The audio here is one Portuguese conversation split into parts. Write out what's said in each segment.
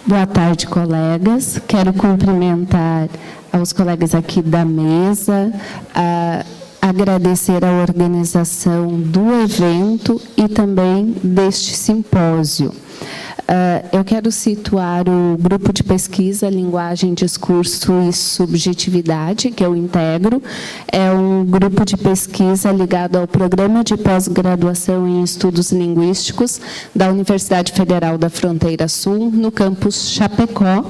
Boa tarde, colegas. Quero cumprimentar aos colegas aqui da mesa, agradecer a organização do evento e também deste simpósio. Eu quero situar o grupo de pesquisa Linguagem, Discurso e Subjetividade, que eu integro. É um grupo de pesquisa ligado ao Programa de Pós-Graduação em Estudos Linguísticos da Universidade Federal da Fronteira Sul, no campus Chapecó,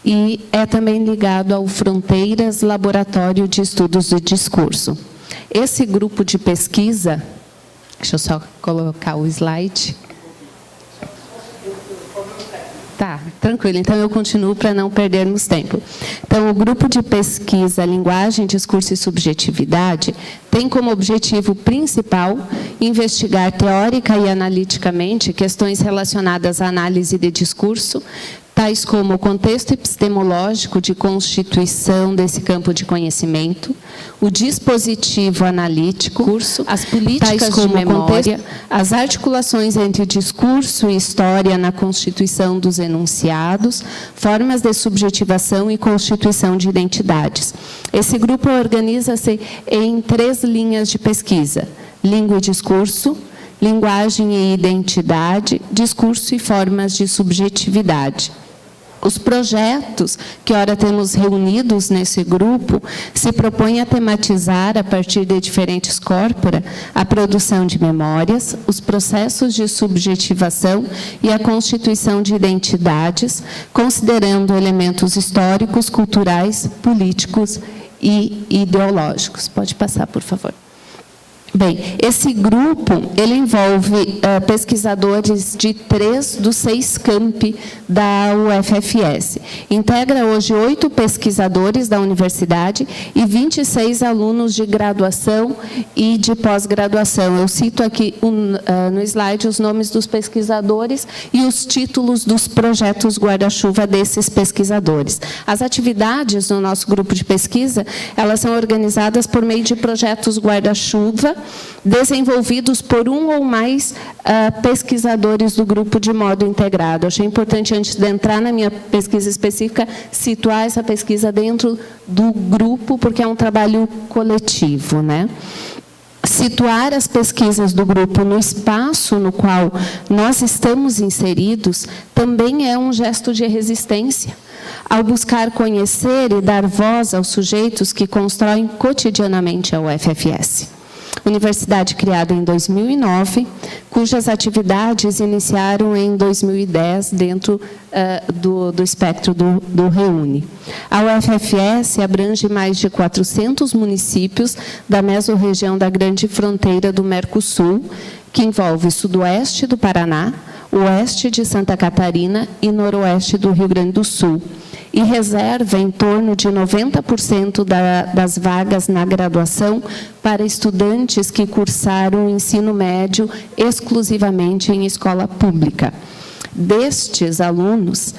e é também ligado ao Fronteiras Laboratório de Estudos de Discurso. Esse grupo de pesquisa, deixa eu só colocar o slide. Tá, tranquilo. Então, eu continuo para não perdermos tempo. Então, o grupo de pesquisa Linguagem, Discurso e Subjetividade tem como objetivo principal investigar teórica e analiticamente questões relacionadas à análise de discurso, tais como o contexto epistemológico de constituição desse campo de conhecimento, o dispositivo analítico, as políticas de memória, as articulações entre discurso e história na constituição dos enunciados, formas de subjetivação e constituição de identidades. Esse grupo organiza-se em 3 linhas de pesquisa: língua e discurso, linguagem e identidade, discurso e formas de subjetividade. Os projetos que ora temos reunidos nesse grupo se propõem a tematizar, a partir de diferentes corpora, a produção de memórias, os processos de subjetivação e a constituição de identidades, considerando elementos históricos, culturais, políticos e ideológicos. Pode passar, por favor. Bem, esse grupo ele envolve pesquisadores de 3 dos 6 campi da UFFS. Integra hoje 8 pesquisadores da universidade e 26 alunos de graduação e de pós-graduação. Eu cito aqui no slide os nomes dos pesquisadores e os títulos dos projetos guarda-chuva desses pesquisadores. As atividades do nosso grupo de pesquisa, elas são organizadas por meio de projetos guarda-chuva, desenvolvidos por um ou mais pesquisadores do grupo de modo integrado. Achei importante, antes de entrar na minha pesquisa específica, situar essa pesquisa dentro do grupo, porque é um trabalho coletivo, né? Situar as pesquisas do grupo no espaço no qual nós estamos inseridos também é um gesto de resistência, ao buscar conhecer e dar voz aos sujeitos que constroem cotidianamente a UFFS. Universidade criada em 2009, cujas atividades iniciaram em 2010 dentro do espectro do REUNE. A UFFS abrange mais de 400 municípios da mesorregião da Grande Fronteira do Mercosul, que envolve sudoeste do Paraná, oeste de Santa Catarina e noroeste do Rio Grande do Sul, e reserva em torno de 90% das vagas na graduação para estudantes que cursaram o ensino médio exclusivamente em escola pública. Destes alunos,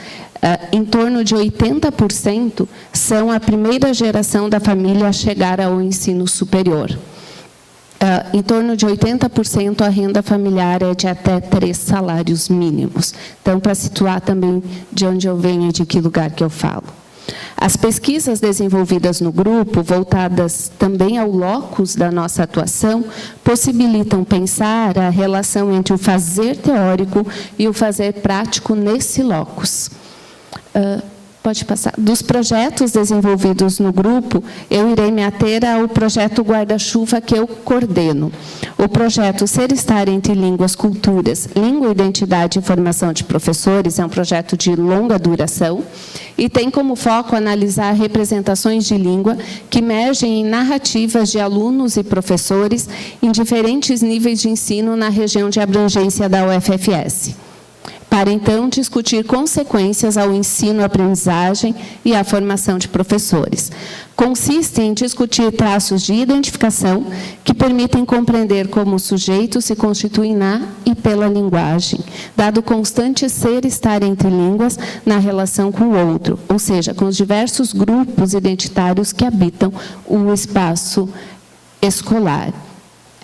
em torno de 80% são a primeira geração da família a chegar ao ensino superior. Em torno de 80% a renda familiar é de até 3 salários mínimos. Então, para situar também de onde eu venho e de que lugar que eu falo. As pesquisas desenvolvidas no grupo, voltadas também ao locus da nossa atuação, possibilitam pensar a relação entre o fazer teórico e o fazer prático nesse locus. Pode passar. Dos projetos desenvolvidos no grupo, eu irei me ater ao projeto Guarda-Chuva que eu coordeno. O projeto Ser Estar entre Línguas, Culturas, Língua, Identidade e Formação de Professores é um projeto de longa duração e tem como foco analisar representações de língua que emergem em narrativas de alunos e professores em diferentes níveis de ensino na região de abrangência da UFFS, para, então, discutir consequências ao ensino-aprendizagem e à formação de professores. Consiste em discutir traços de identificação que permitem compreender como o sujeito se constitui na e pela linguagem, dado o constante ser estar entre línguas na relação com o outro, ou seja, com os diversos grupos identitários que habitam o espaço escolar.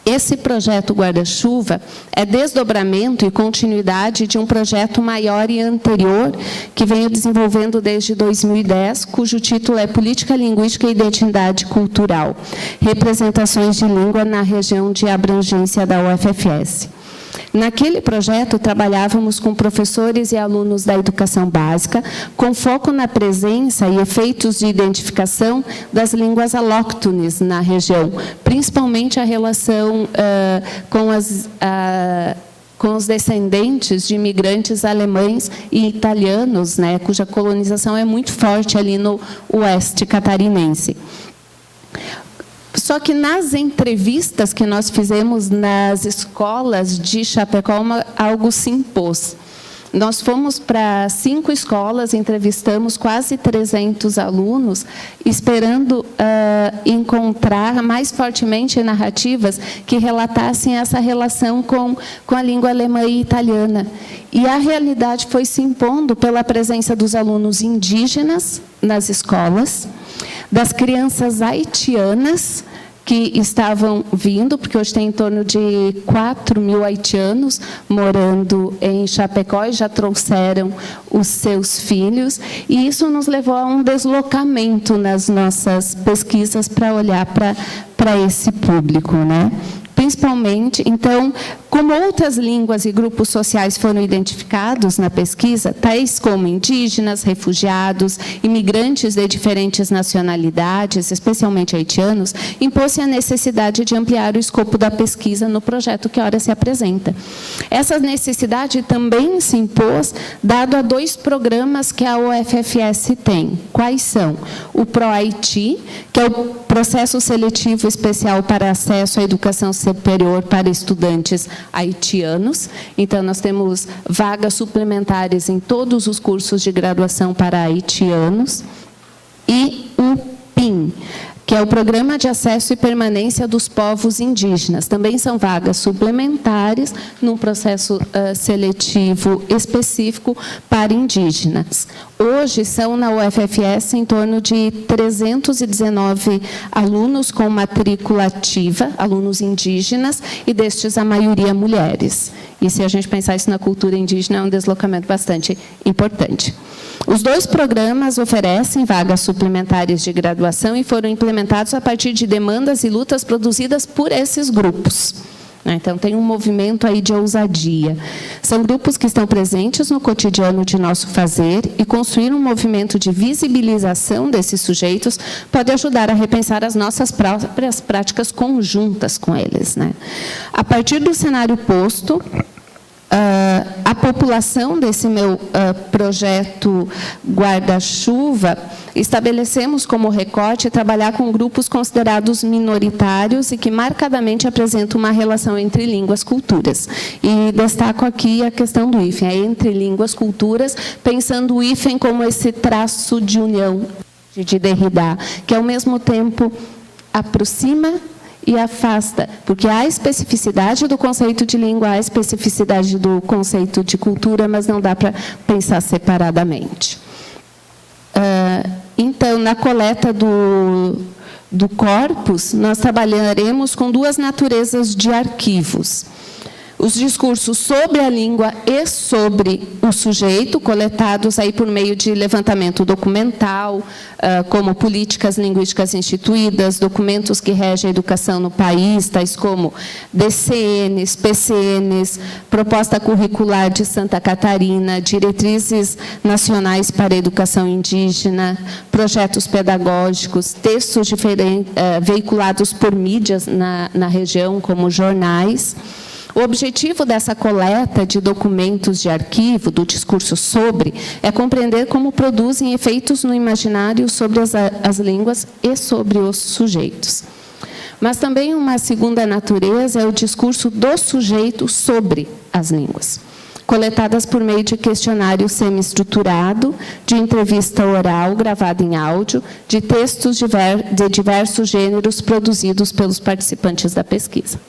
Esse projeto Guarda-Chuva é desdobramento e continuidade de um projeto maior e anterior, que venho desenvolvendo desde 2010, cujo título é Política Linguística e Identidade Cultural, representações de língua na região de abrangência da UFFS. Naquele projeto, trabalhávamos com professores e alunos da educação básica, com foco na presença e efeitos de identificação das línguas alóctones na região, principalmente a relação com os descendentes de imigrantes alemães e italianos, né, cuja colonização é muito forte ali no oeste catarinense. Só que nas entrevistas que nós fizemos nas escolas de Chapecó, algo se impôs. Nós fomos para 5 escolas, entrevistamos quase 300 alunos, esperando encontrar mais fortemente narrativas que relatassem essa relação com a língua alemã e italiana. E a realidade foi se impondo pela presença dos alunos indígenas nas escolas, das crianças haitianas, que estavam vindo, porque hoje tem em torno de 4.000 haitianos morando em Chapecó e já trouxeram os seus filhos, e isso nos levou a um deslocamento nas nossas pesquisas para olhar para esse público, né? Principalmente, então, como outras línguas e grupos sociais foram identificados na pesquisa, tais como indígenas, refugiados, imigrantes de diferentes nacionalidades, especialmente haitianos, impôs-se a necessidade de ampliar o escopo da pesquisa no projeto que ora se apresenta. Essa necessidade também se impôs, dado a 2 programas que a UFFS tem. Quais são? O ProHaiti, que é o Processo Seletivo Especial para Acesso à Educação Superior para Estudantes haitianos. Então, nós temos vagas suplementares em todos os cursos de graduação para haitianos. E o PIN, que é o Programa de Acesso e Permanência dos Povos Indígenas. Também são vagas suplementares num processo seletivo específico para indígenas. Hoje, são na UFFS em torno de 319 alunos com matrícula ativa, alunos indígenas, e destes a maioria mulheres. E se a gente pensar isso na cultura indígena, é um deslocamento bastante importante. Os 2 programas oferecem vagas suplementares de graduação e foram implementados a partir de demandas e lutas produzidas por esses grupos. Então, tem um movimento aí de ousadia. São grupos que estão presentes no cotidiano de nosso fazer, e construir um movimento de visibilização desses sujeitos pode ajudar a repensar as nossas próprias práticas conjuntas com eles, né? A partir do cenário posto, a população desse meu projeto Guarda-Chuva, estabelecemos como recorte trabalhar com grupos considerados minoritários e que marcadamente apresentam uma relação entre línguas e culturas. E destaco aqui a questão do hífen, entre línguas e culturas, pensando o hífen como esse traço de união de Derrida, que, ao mesmo tempo, aproxima e afasta, porque há a especificidade do conceito de língua, há a especificidade do conceito de cultura, mas não dá para pensar separadamente. Então, na coleta do corpus, nós trabalharemos com 2 naturezas de arquivos. Os discursos sobre a língua e sobre o sujeito, coletados aí por meio de levantamento documental, como políticas linguísticas instituídas, documentos que regem a educação no país, tais como DCNs, PCNs, proposta curricular de Santa Catarina, diretrizes nacionais para a educação indígena, projetos pedagógicos, textos veiculados por mídias na região, como jornais. O objetivo dessa coleta de documentos de arquivo, do discurso sobre, é compreender como produzem efeitos no imaginário sobre as línguas e sobre os sujeitos. Mas também uma segunda natureza é o discurso do sujeito sobre as línguas, coletadas por meio de questionário semi-estruturado, de entrevista oral gravada em áudio, de textos de diversos gêneros produzidos pelos participantes da pesquisa.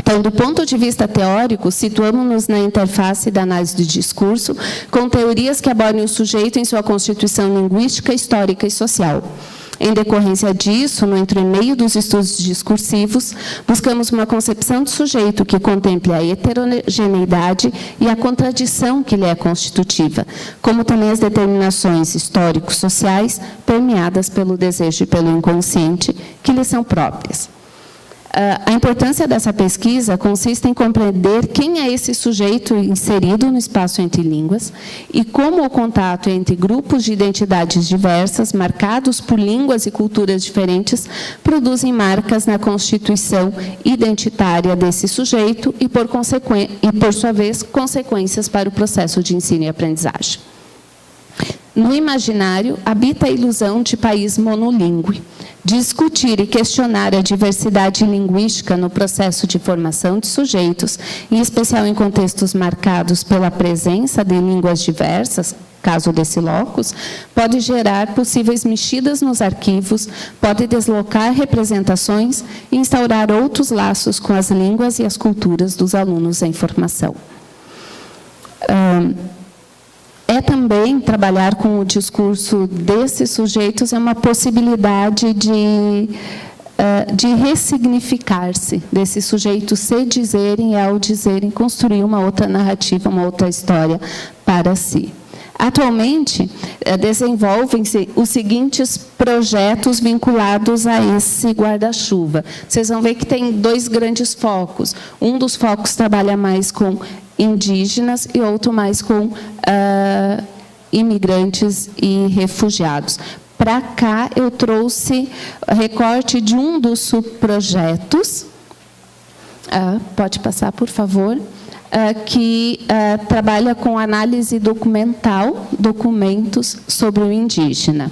Então, do ponto de vista teórico, situamos-nos na interface da análise do discurso, com teorias que abordem o sujeito em sua constituição linguística, histórica e social. Em decorrência disso, no entremeio dos estudos discursivos, buscamos uma concepção do sujeito que contemple a heterogeneidade e a contradição que lhe é constitutiva, como também as determinações históricos-sociais permeadas pelo desejo e pelo inconsciente que lhe são próprias. A importância dessa pesquisa consiste em compreender quem é esse sujeito inserido no espaço entre línguas e como o contato entre grupos de identidades diversas, marcados por línguas e culturas diferentes, produzem marcas na constituição identitária desse sujeito e, por sua vez, consequências para o processo de ensino e aprendizagem. No imaginário, habita a ilusão de país monolíngue. Discutir e questionar a diversidade linguística no processo de formação de sujeitos, em especial em contextos marcados pela presença de línguas diversas, caso desse locus, pode gerar possíveis mexidas nos arquivos, pode deslocar representações e instaurar outros laços com as línguas e as culturas dos alunos em formação. Também trabalhar com o discurso desses sujeitos é uma possibilidade de ressignificar-se, desses sujeitos se dizerem e, ao dizerem, construir uma outra narrativa, uma outra história para si. Atualmente, desenvolvem-se os seguintes projetos vinculados a esse guarda-chuva. Vocês vão ver que tem dois grandes focos. Um dos focos trabalha mais com indígenas e outro mais com imigrantes e refugiados. Para cá, eu trouxe recorte de um dos subprojetos. Pode passar, por favor. Que trabalha com análise documental, documentos sobre o indígena.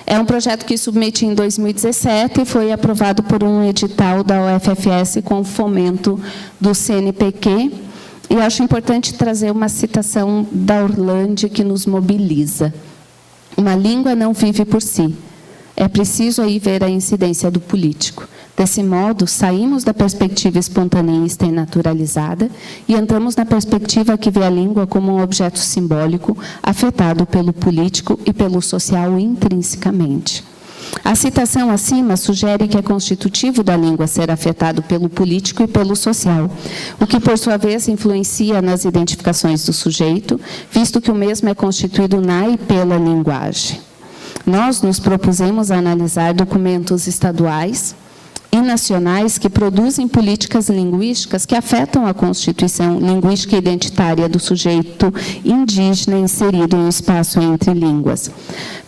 É um projeto que submeti em 2017 e foi aprovado por um edital da UFFS com fomento do CNPq. E acho importante trazer uma citação da Orlandi que nos mobiliza. Uma língua não vive por si. É preciso aí ver a incidência do político. Desse modo, saímos da perspectiva espontaneista e naturalizada e entramos na perspectiva que vê a língua como um objeto simbólico afetado pelo político e pelo social intrinsecamente. A citação acima sugere que é constitutivo da língua ser afetado pelo político e pelo social, o que, por sua vez, influencia nas identificações do sujeito, visto que o mesmo é constituído na e pela linguagem. Nós nos propusemos a analisar documentos estaduais e nacionais que produzem políticas linguísticas que afetam a constituição linguística identitária do sujeito indígena inserido em um espaço entre línguas.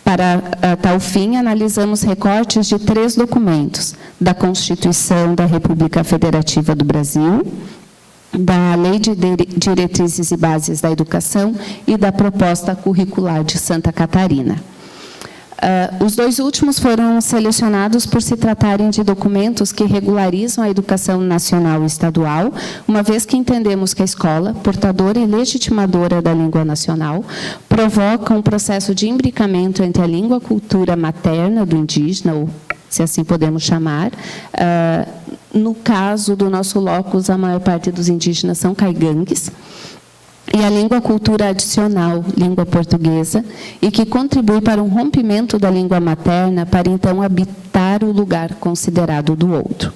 Para tal fim, analisamos recortes de 3 documentos: da Constituição da República Federativa do Brasil, da Lei de Diretrizes e Bases da Educação e da Proposta Curricular de Santa Catarina. Os 2 últimos foram selecionados por se tratarem de documentos que regularizam a educação nacional e estadual, uma vez que entendemos que a escola, portadora e legitimadora da língua nacional, provoca um processo de imbricamento entre a língua e a cultura materna do indígena, ou se assim podemos chamar. No caso do nosso locus, a maior parte dos indígenas são caigangues, e a língua cultura adicional, língua portuguesa, e que contribui para um rompimento da língua materna para, então, habitar o lugar considerado do outro.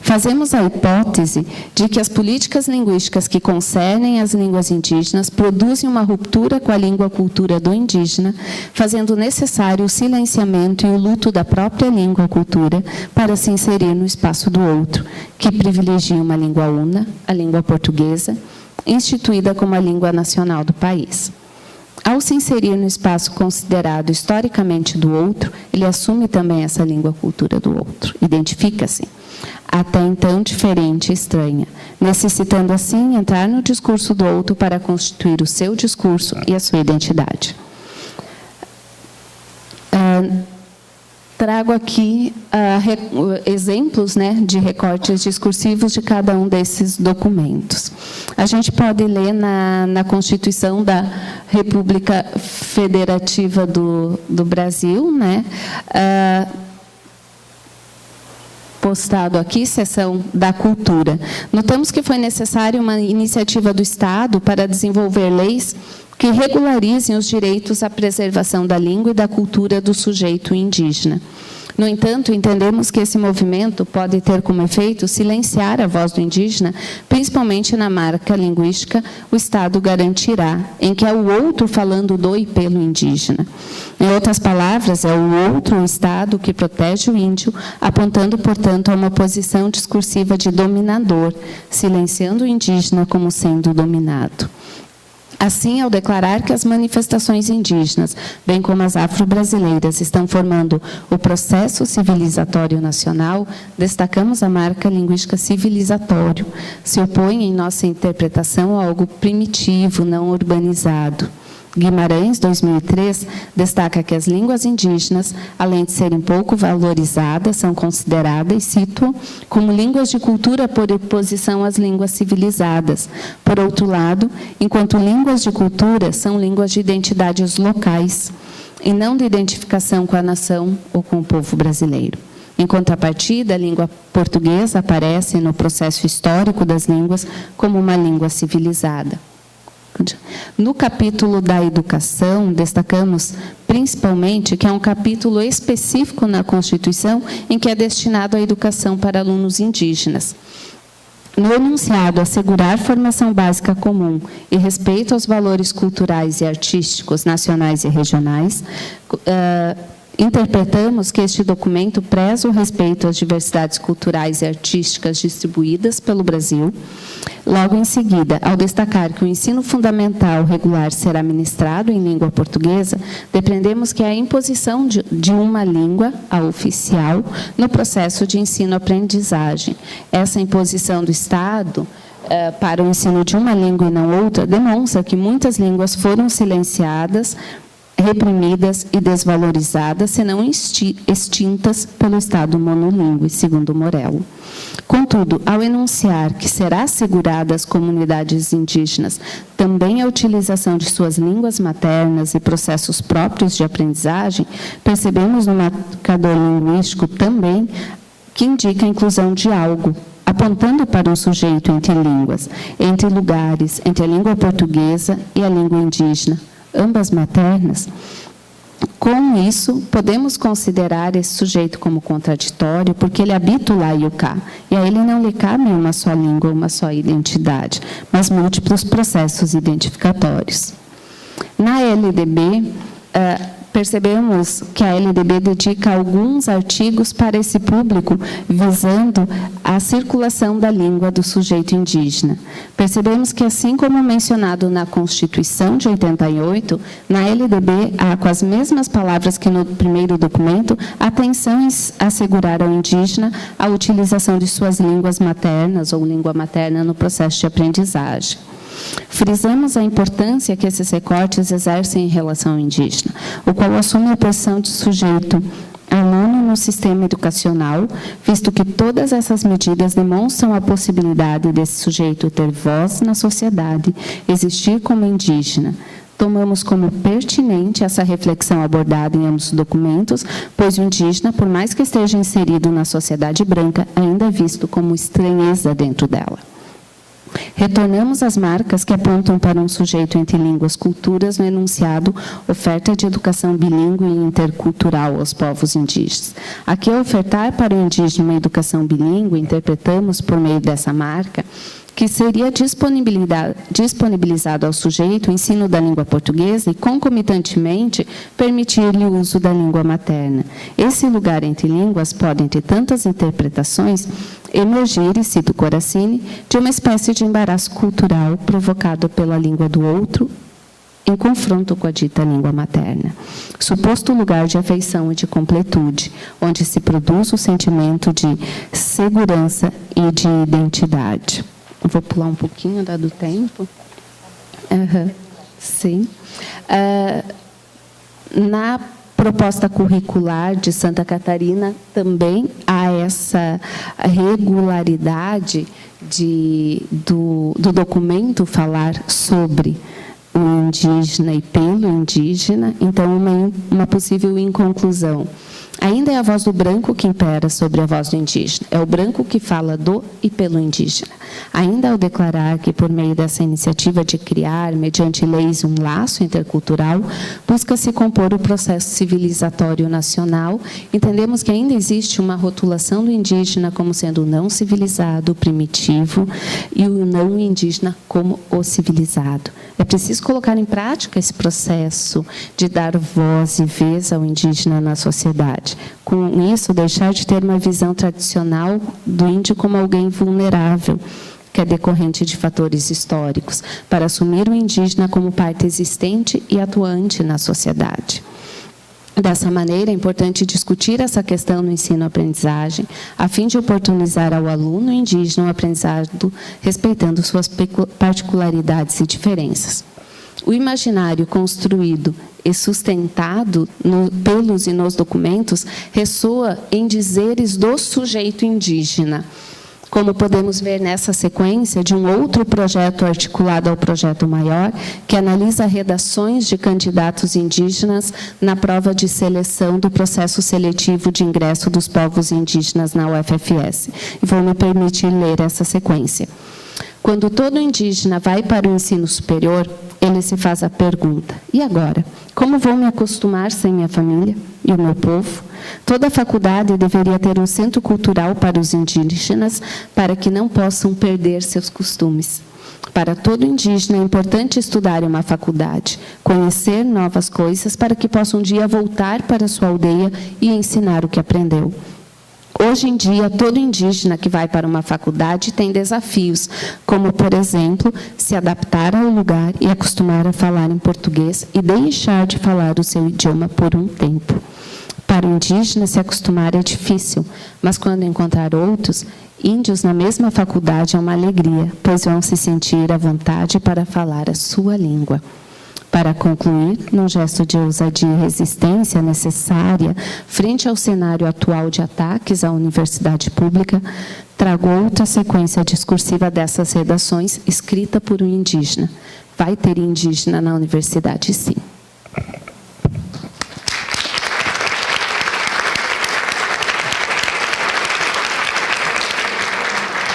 Fazemos a hipótese de que as políticas linguísticas que concernem as línguas indígenas produzem uma ruptura com a língua cultura do indígena, fazendo necessário o silenciamento e o luto da própria língua cultura para se inserir no espaço do outro, que privilegia uma língua una, a língua portuguesa, instituída como a língua nacional do país. Ao se inserir no espaço considerado historicamente do outro, ele assume também essa língua cultura do outro, identifica-se, até então diferente e estranha, necessitando assim entrar no discurso do outro para constituir o seu discurso e a sua identidade. Trago aqui exemplos, de recortes discursivos de cada um desses documentos. A gente pode ler na Constituição da República Federativa do Brasil, postado aqui, seção da cultura. Notamos que foi necessária uma iniciativa do Estado para desenvolver leis que regularizem os direitos à preservação da língua e da cultura do sujeito indígena. No entanto, entendemos que esse movimento pode ter como efeito silenciar a voz do indígena, principalmente na marca linguística "o Estado garantirá", em que é o outro falando do e pelo indígena. Em outras palavras, é o outro, o Estado, que protege o índio, apontando, portanto, a uma posição discursiva de dominador, silenciando o indígena como sendo dominado. Assim, ao declarar que as manifestações indígenas, bem como as afro-brasileiras, estão formando o processo civilizatório nacional, destacamos a marca linguística civilizatório. Se opõe, em nossa interpretação, a algo primitivo, não urbanizado. Guimarães, 2003, destaca que as línguas indígenas, além de serem pouco valorizadas, são consideradas, cito, como línguas de cultura por oposição às línguas civilizadas. Por outro lado, enquanto línguas de cultura são línguas de identidades locais, e não de identificação com a nação ou com o povo brasileiro. Em contrapartida, a língua portuguesa aparece no processo histórico das línguas como uma língua civilizada. No capítulo da educação, destacamos principalmente que é um capítulo específico na Constituição em que é destinado à educação para alunos indígenas. No enunciado assegurar formação básica comum e respeito aos valores culturais e artísticos nacionais e regionais, interpretamos que este documento preza o respeito às diversidades culturais e artísticas distribuídas pelo Brasil. Logo em seguida, ao destacar que o ensino fundamental regular será ministrado em língua portuguesa, depreendemos que a imposição de uma língua, a oficial, no processo de ensino-aprendizagem. Essa imposição do Estado para o ensino de uma língua e não outra demonstra que muitas línguas foram silenciadas, reprimidas e desvalorizadas, senão extintas pelo Estado monolíngue, segundo Morello. Contudo, ao enunciar que será assegurada às comunidades indígenas também a utilização de suas línguas maternas e processos próprios de aprendizagem, percebemos no marcador linguístico também que indica a inclusão de algo, apontando para um sujeito entre línguas, entre lugares, entre a língua portuguesa e a língua indígena, ambas maternas. Com isso, podemos considerar esse sujeito como contraditório, porque ele habita o lá e o cá, e a ele não lhe cabe uma só língua, uma só identidade, mas múltiplos processos identificatórios. Na LDB, percebemos que a LDB dedica alguns artigos para esse público, visando a circulação da língua do sujeito indígena. Percebemos que, assim como mencionado na Constituição de 88, na LDB há, com as mesmas palavras que no primeiro documento, atenção em assegurar ao indígena a utilização de suas línguas maternas ou língua materna no processo de aprendizagem. Frisamos a importância que esses recortes exercem em relação ao indígena, o qual assume a posição de sujeito aluno no sistema educacional, visto que todas essas medidas demonstram a possibilidade desse sujeito ter voz na sociedade, existir como indígena. Tomamos como pertinente essa reflexão abordada em ambos os documentos, pois o indígena, por mais que esteja inserido na sociedade branca, ainda é visto como estranheza dentro dela. Retornamos às marcas que apontam para um sujeito entre línguas, culturas no enunciado oferta de educação bilíngue e intercultural aos povos indígenas. Aqui, ao ofertar para o indígena uma educação bilíngue, interpretamos, por meio dessa marca, que seria disponibilizado ao sujeito o ensino da língua portuguesa e, concomitantemente, permitir-lhe o uso da língua materna. Esse lugar entre línguas pode, entre tantas interpretações, emergir, e cito Coracini, de uma espécie de embaraço cultural provocado pela língua do outro em confronto com a dita língua materna. Suposto lugar de afeição e de completude, onde se produz o sentimento de segurança e de identidade. Vou pular um pouquinho, dado o tempo. Sim. Na proposta curricular de Santa Catarina, também há essa regularidade do documento falar sobre o indígena e pelo indígena, então uma possível inconclusão. Ainda é a voz do branco que impera sobre a voz do indígena. É o branco que fala do e pelo indígena. Ainda ao declarar que, por meio dessa iniciativa de criar, mediante leis, um laço intercultural, busca-se compor o processo civilizatório nacional, entendemos que ainda existe uma rotulação do indígena como sendo o não civilizado, o primitivo, e o não indígena como o civilizado. É preciso colocar em prática esse processo de dar voz e vez ao indígena na sociedade. Com isso, deixar de ter uma visão tradicional do índio como alguém vulnerável, que é decorrente de fatores históricos, para assumir o indígena como parte existente e atuante na sociedade. Dessa maneira, é importante discutir essa questão no ensino-aprendizagem, a fim de oportunizar ao aluno indígena o aprendizado respeitando suas particularidades e diferenças. O imaginário construído e sustentado pelos e nos documentos ressoa em dizeres do sujeito indígena, como podemos ver nessa sequência de um outro projeto articulado ao projeto maior, que analisa redações de candidatos indígenas na prova de seleção do processo seletivo de ingresso dos povos indígenas na UFFS. E vou me permitir ler essa sequência. Quando todo indígena vai para o ensino superior, ele se faz a pergunta: e agora? Como vou me acostumar sem minha família e o meu povo? Toda a faculdade deveria ter um centro cultural para os indígenas, para que não possam perder seus costumes. Para todo indígena é importante estudar em uma faculdade, conhecer novas coisas para que possa um dia voltar para sua aldeia e ensinar o que aprendeu. Hoje em dia, todo indígena que vai para uma faculdade tem desafios, como, por exemplo, se adaptar ao lugar e acostumar a falar em português e deixar de falar o seu idioma por um tempo. Para o indígena, se acostumar é difícil, mas quando encontrar outros índios na mesma faculdade é uma alegria, pois vão se sentir à vontade para falar a sua língua. Para concluir, num gesto de ousadia e resistência necessária, frente ao cenário atual de ataques à universidade pública, trago outra sequência discursiva dessas redações, escrita por um indígena. Vai ter indígena na universidade, sim.